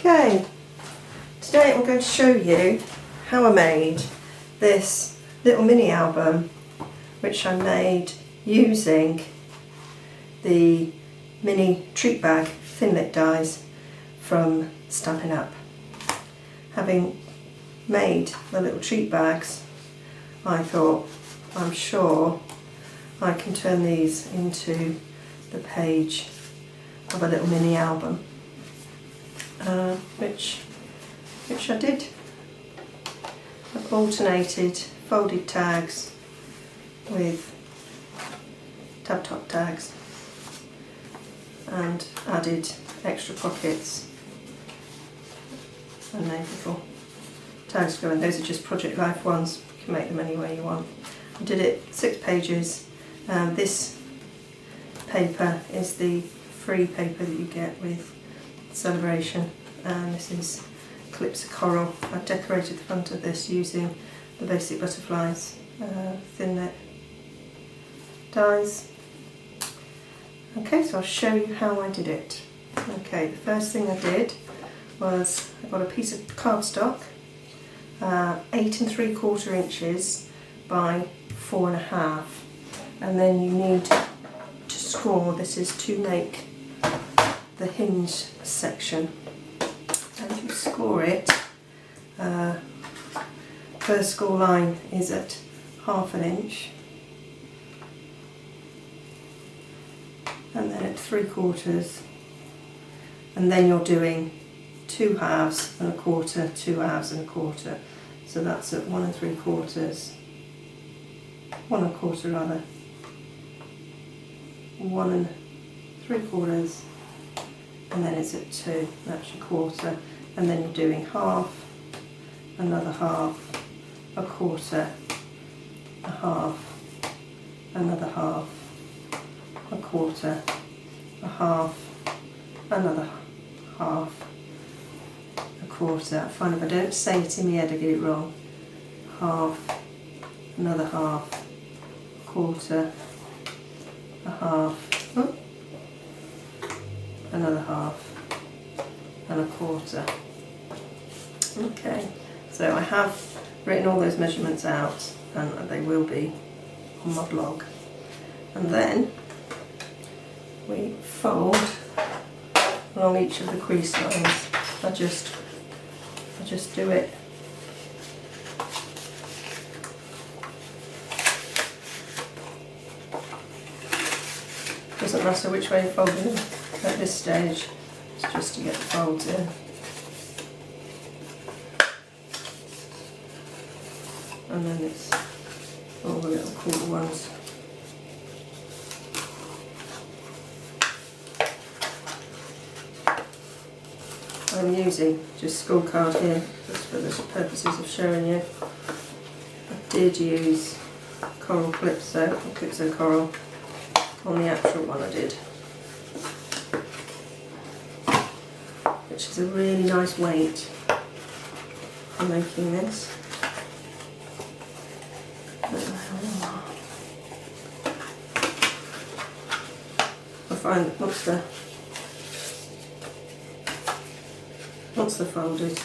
Okay, today I'm going to show you how I made this little mini album, which I made using the Mini Treat Bag Thinlit dies from Stampin Up. Having made the little treat bags, I thought, I'm sure I can turn these into the page of a little mini album, which I did. I've alternated folded tags with tab top tags and added extra pockets and those little tags go in. Those are just Project Life ones, you can make them any way you want. I did it 6 pages. This paper is the free paper that you get with Celebration, and this is clips of coral. I've decorated the front of this using the Basic Butterflies Thinlit dies. Okay, so I'll show you how I did it. Okay, the first thing I did was I got a piece of cardstock, 8 3/4 inches by 4.5, and then you need to score. This is to make the hinge section, and you score it. First score line is at 1/2 inch, and then at 3/4, and then you're doing 2 halves and a quarter, 2 halves and a quarter. So that's at 1 3/4, 1 1/4 rather, 1 3/4, and then it's at 2, that's your quarter, and then you're doing half, another half, a quarter, a half, another half, a quarter, a half, another half, a quarter. I find if I don't say it in my head I get it wrong. Half, another half, quarter, a half, another half, and a quarter. Okay, so I have written all those measurements out, and they will be on my blog. And then we fold along each of the crease lines. I just do it doesn't matter which way you're folding at this stage, it's just to get the folds in. And then it's all the little cool ones. I'm using just school card here, just for the purposes of showing you. I did use coral clips though, clips of coral on the actual one I did, which is a really nice weight for making this. I find that once they're folded,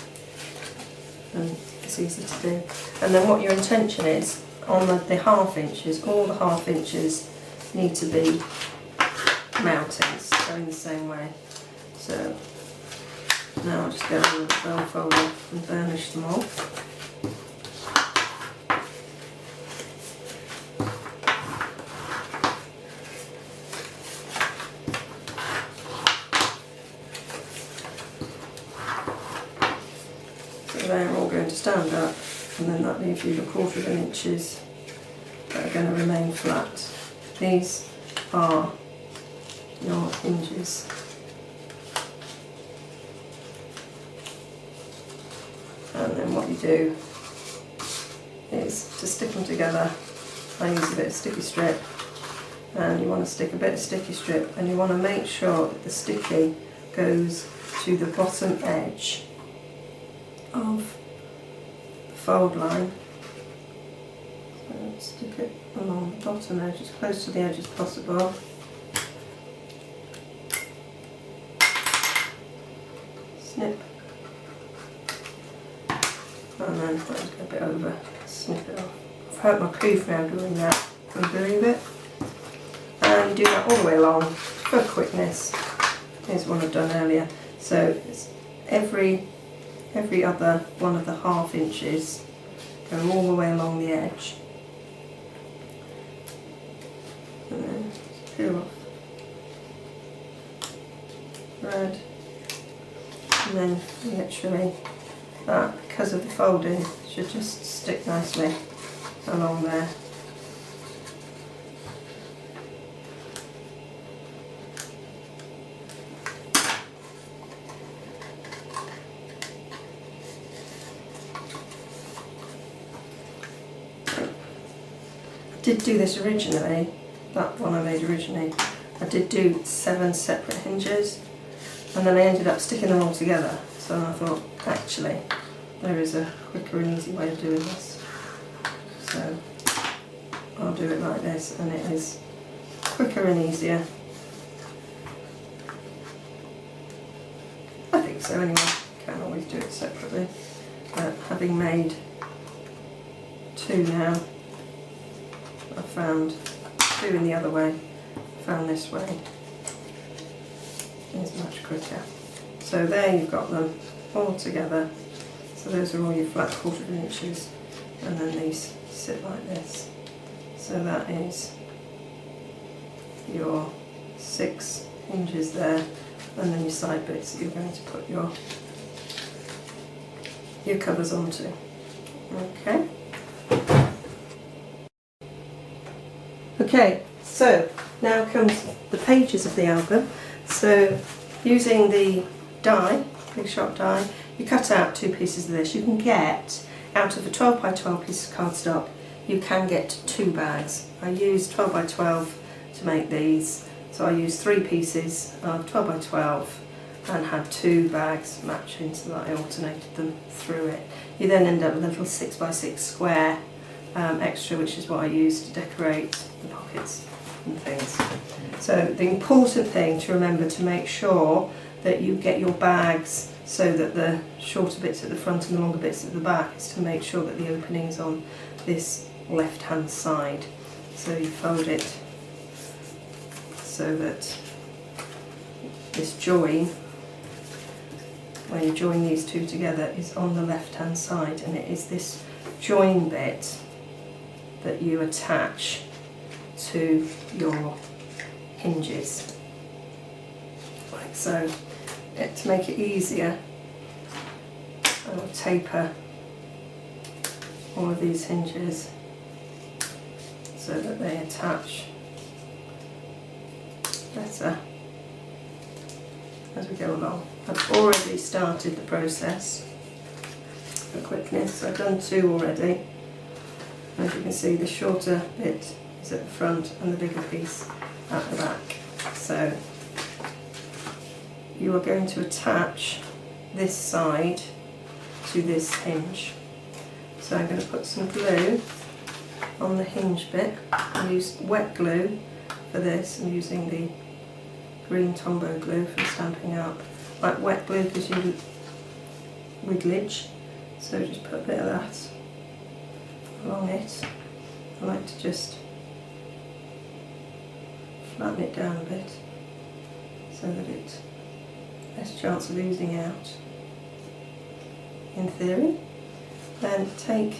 and it's easy to do. And then what your intention is on the 1/2 inches, all the 1/2 inches need to be mountings, going the same way. So now I'll just go in with the foam folder and burnish them all. They're all going to stand up, and then that leaves you your 1/4 inches that are going to remain flat. These are your hinges. And then what you do is to stick them together. I use a bit of sticky strip, and you want to stick a bit of sticky strip, and you want to make sure that the sticky goes to the bottom edge of the fold line. So stick it along the bottom edge, as close to the edge as possible. Snip bit over, snip it off. I've hurt my crease now doing that, can you believe it? And do that all the way along for quickness. Here's one I've done earlier. So it's every other one of the ½ inches, go all the way along the edge. And then peel off thread. And then literally that, because of the folding, should just stick nicely along there. I did do this originally, that one I made originally, I did do 7 separate hinges, and then I ended up sticking them all together. So I thought, actually, there is a quicker and easy way of doing this. So I'll do it like this, and it is quicker and easier. I think so anyway, can't always do it separately. But having made 2 now, I found doing the other way, I found this way is much quicker. So there you've got them all together. So those are all your flat 1/4 inches, and then these sit like this. So that is your 6 hinges there, and then your side bits that you're going to put your covers onto. Okay. Okay, so now comes the pages of the album. So using the die, Big Shot die, you cut out 2 pieces of this. You can get, out of a 12 by 12 piece of cardstock, you can get 2 bags. I used 12 by 12 to make these, so I used 3 pieces of 12 by 12 and had 2 bags matching, so that I alternated them through it. You then end up with a little 6 by 6 square extra, which is what I use to decorate the pockets and things. So the important thing to remember, to make sure that you get your bags so that the shorter bits at the front and the longer bits at the back, is to make sure that the opening is on this left hand side. So you fold it so that this join, when you join these 2 together, is on the left hand side, and it is this join bit that you attach to your hinges, like so. To make it easier, I will taper all of these hinges so that they attach better as we go along. I've already started the process for quickness. I've done 2 already. As you can see, the shorter bit is at the front and the bigger piece at the back. So you are going to attach this side to this hinge. So I'm going to put some glue on the hinge bit. I use wet glue for this. I'm using the green Tombow glue from Stampin' Up. Like wet glue gives you wigglage, so just put a bit of that along it. I like to just flatten it down a bit so that it's less chance of oozing out, in theory. Then take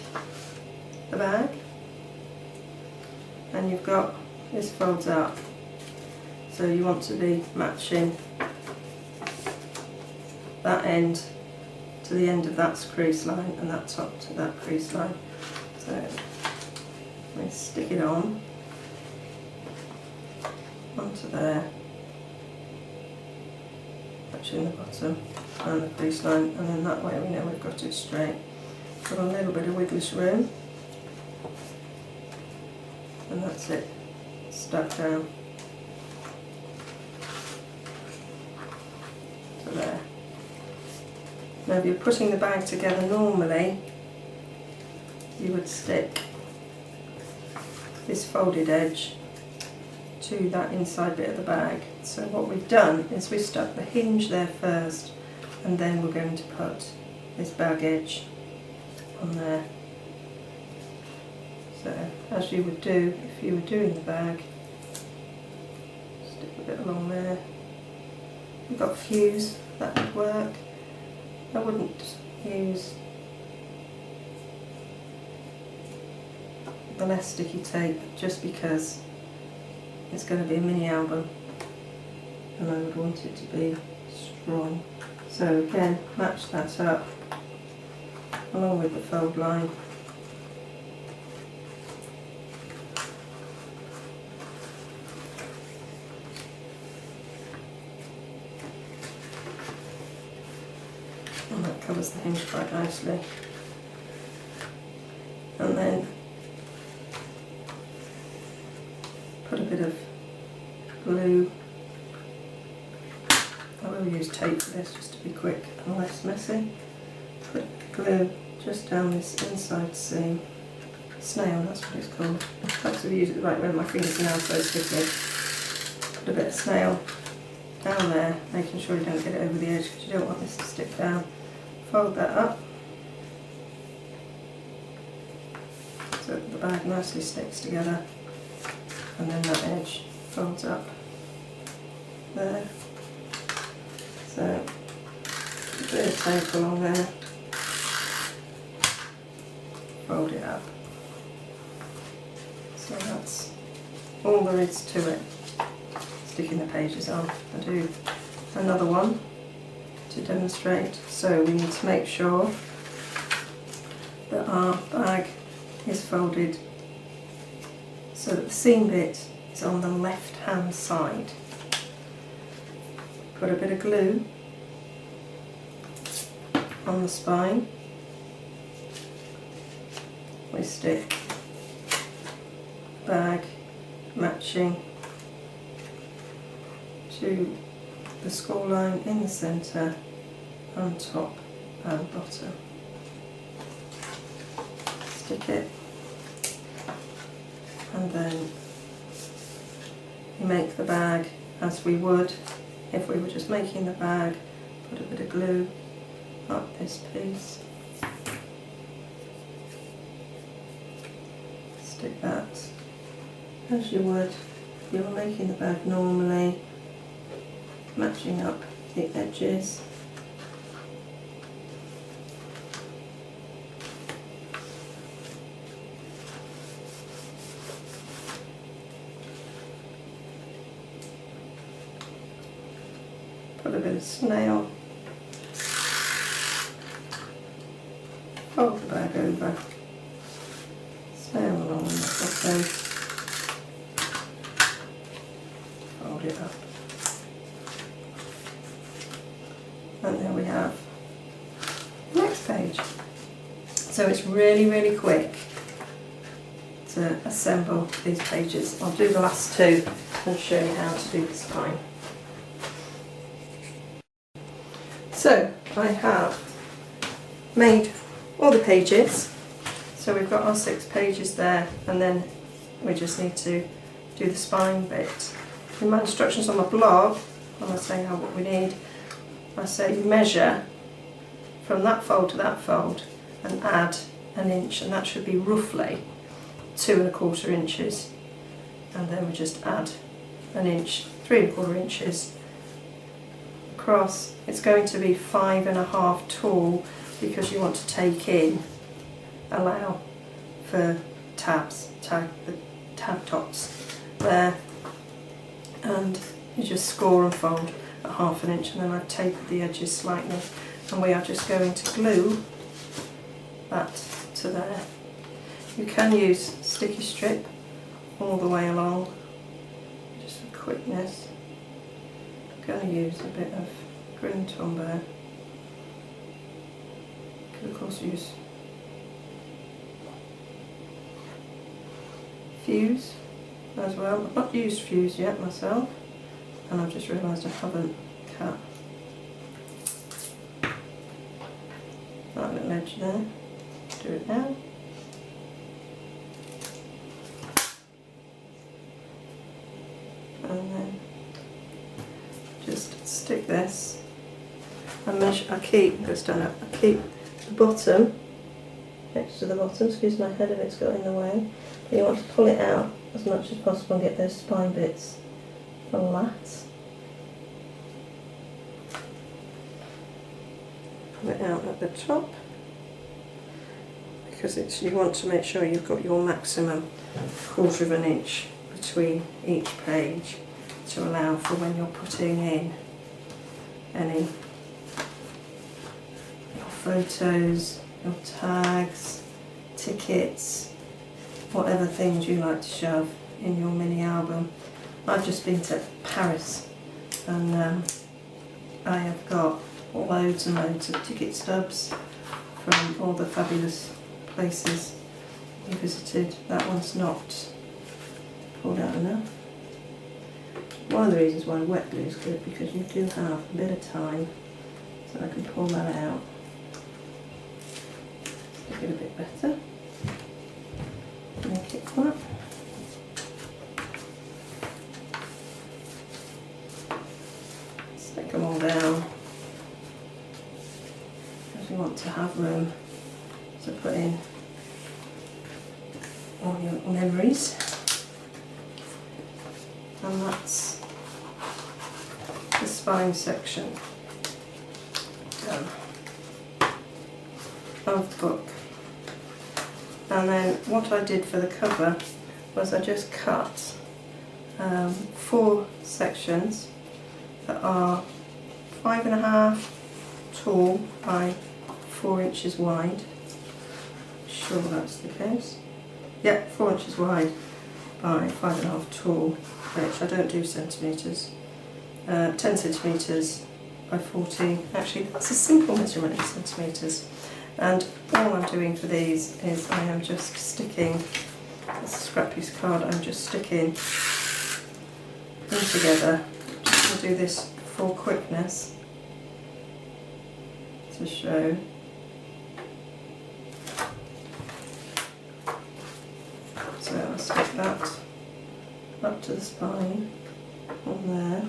the bag, and you've got, this folds up, so you want to be matching that end to the end of that crease line and that top to that crease line. So we stick it on onto there, matching the bottom and the crease line, and then that way we know we've got it straight. Got a little bit of wigglish room, and that's it, stuck down to there. Now if you're putting the bag together normally, you would stick this folded edge to that inside bit of the bag. So what we've done is we stuck the hinge there first, and then we're going to put this bag edge on there as you would do if you were doing the bag. Stick a bit along there. We've got fuse, that would work. I wouldn't use the less sticky tape just because it's going to be a mini album and I would want it to be strong. So again, match that up along with the fold line. And that covers the hinge quite nicely. And then put a bit of glue. I will use tape for this just to be quick and less messy. Put glue just down this inside seam. Snail, that's what it's called. I have to use it the right way, my fingers are now so sticky. Put a bit of snail down there, making sure you don't get it over the edge because you don't want this to stick down. Fold that up so that the bag nicely sticks together, and then that edge folds up there. So a bit of tape along there, fold it up. So that's all there is to it. Sticking the pages on. I do another one to demonstrate. So we need to make sure that our bag is folded so that the seam bit is on the left hand side. Put a bit of glue on the spine. We stick bag matching to the score line in the centre on top and bottom. Stick it, and then you make the bag as we would if we were just making the bag. Put a bit of glue up this piece, stick that as you would if you were making the bag normally, matching up the edges. Put a bit of snail, fold the bag over, snail along the bottom, fold it up. And there we have the next page. So it's really quick to assemble these pages. I'll do the last two and show you how to do the spine. So I have made all the pages. So we've got our 6 pages there, and then we just need to do the spine bit. In my instructions on my blog, when I say what we need, I say measure from that fold to that fold and add an inch, and that should be roughly 2 1/4 inches, and then we just add an inch, 3 1/4 inches across. It's going to be 5 1/2 tall because you want to take in, allow for tabs, the tab tops there, and you just score and fold at 1/2 inch, and then I've tapered the edges slightly, and we are just going to glue that to there. You can use sticky strip all the way along, just for quickness. I'm going to use a bit of green Tombow. Could of course use fuse as well. I've not used fuse yet myself, and I've just realised I haven't cut that little edge there. Do it now. And then just stick this and measure. I keep the bottom next to the bottom, excuse my head if it's got in the way, You want to pull it out as much as possible and get those spine bits flat. Pull it out at the top, because you want to make sure you've got your maximum 1/4 of an inch between each page to allow for when you're putting in any your photos, your tags, tickets, whatever things you like to shove in your mini album. I've just been to Paris and I have got loads and loads of ticket stubs from all the fabulous places we visited. That one's not pulled out enough. One of the reasons why wet glue is good, because you do have a bit of time, so I can pull that out, make it a bit better, make it flat. Stick them all down, because you want to have room to put in all your memories. And that's the spine section done of the book. And then what I did for the cover was I just cut 4 sections that are 5.5 tall by 4 inches wide. Sure that's the case. Yeah, 4 inches wide by 5.5 tall, which I don't do centimetres. 10 centimetres by 14. Actually, that's a simple measurement in centimetres. And all I'm doing for these is I am just sticking, it's a scrap piece of card, I'm just sticking them together. I'm just going to do this for quickness to show. So I'll stick that up to the spine on there.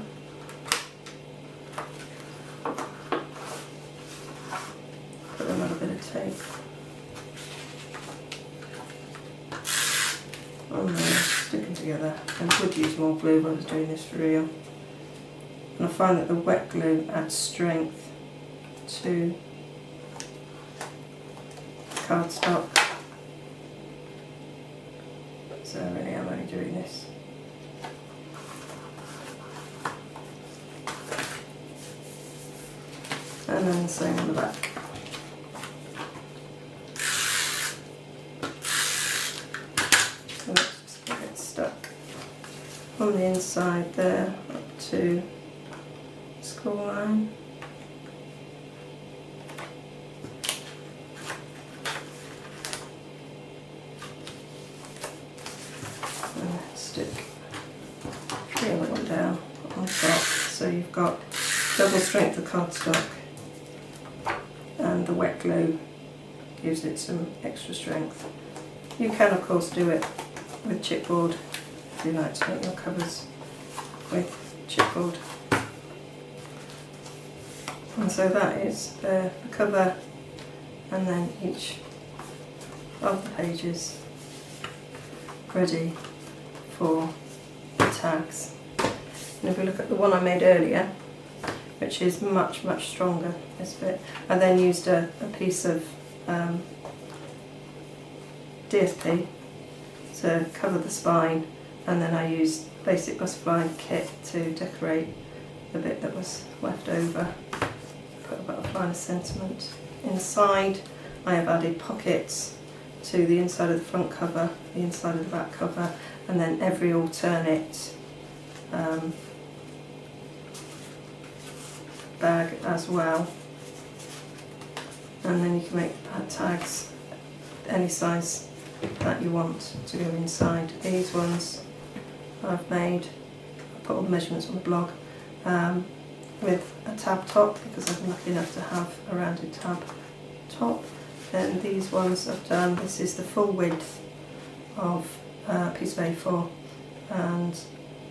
Put a little bit of tape on there, sticking together. I would use more glue if I was doing this for real. And I find that the wet glue adds strength to cardstock. So really I'm only doing this. And then the same on the back. So let's just get it stuck on the inside there up to the score line. Stick the other one down on top, so you've got double strength of cardstock, and the wet glue gives it some extra strength. You can of course do it with chipboard if you like to make your covers with chipboard. And so that is the cover, and then each of the pages ready for the tags. And if we look at the one I made earlier, which is much stronger, this bit, I then used a piece of DSP to cover the spine, and then I used basic butterfly kit to decorate the bit that was left over. Put a butterfly and a sentiment. Inside I have added pockets to the inside of the front cover, the inside of the back cover, and then every alternate bag as well. And then you can make tags any size that you want to go inside. These ones I've made, I put all the measurements on the blog, with a tab top, because I've been lucky enough to have a rounded tab top. Then these ones I've done, this is the full width of a piece of A4, and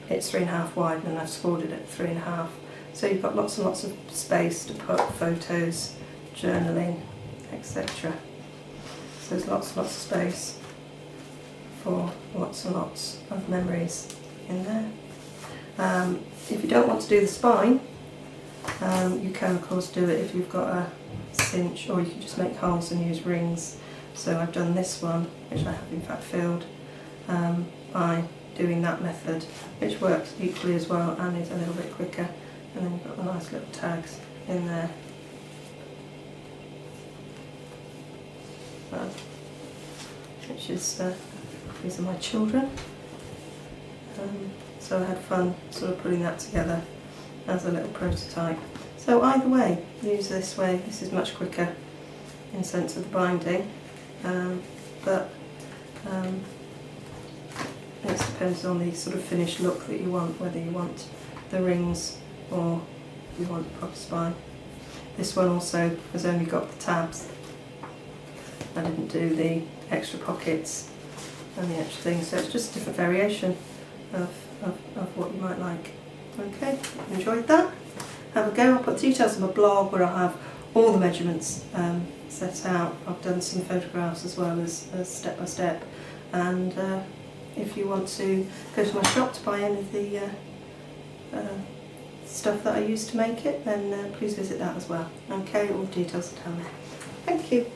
it's 3.5 wide, and I've scored it at 3.5. So you've got lots and lots of space to put photos, journaling, etc. So there's lots and lots of space for lots and lots of memories in there. If you don't want to do the spine, you can of course do it if you've got a cinch, or you can just make holes and use rings. So I've done this one, which I have in fact filled, by doing that method, which works equally as well and is a little bit quicker. And then you've got the nice little tags in there. Which is, these are my children. So I had fun sort of putting that together as a little prototype. So either way, use this way. This is much quicker in sense of the binding, but it depends on the sort of finished look that you want, whether you want the rings or you want the proper spine. This one also has only got the tabs. I didn't do the extra pockets and the extra things, so it's just a different variation of what you might like. Okay, enjoyed that? Have a go. I'll put details on my blog where I'll have all the measurements set out. I've done some photographs as well as step by step, and if you want to go to my shop to buy any of the stuff that I used to make it, then please visit that as well. Okay, all the details are down there. Thank you.